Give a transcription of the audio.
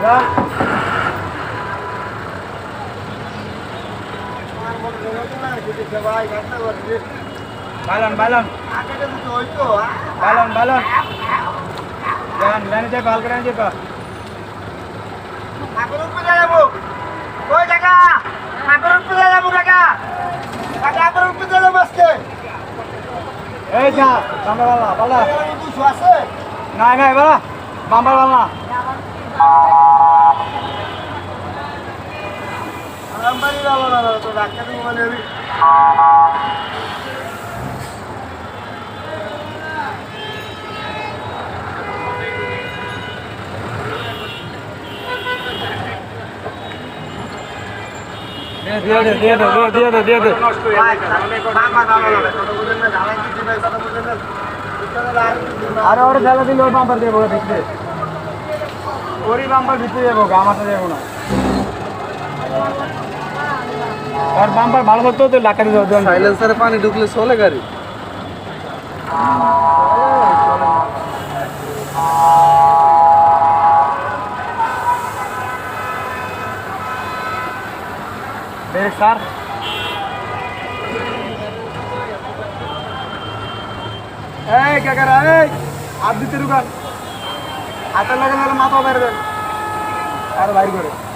balon balon balon balon jangan lain aja bal keren aja pak aku lupa jalan koi jaga aku lupa jalan jaga aku lupa jalan maske ja bambal bala bala itu suase nai nai bala bambal bala Alambari bala to doctor মানে দিয়ে দে আরে ওরে ঠেলা দিলে ওর bumper দিয়ে ভিতরে ওরই bumper ভিতরে যাবো আমারটা যাবো না আর বাম্পার ভালো করতে হতো লাকারি দেওয়া সাইলেন্সারে পানি ঢুকলে চলে গাড়ি ব্রেক স্যার এই কাকারা এই হাত দিতে রুকান হাতের লাগে নাহলে মাথা বাইরে দেন আর বাইর করে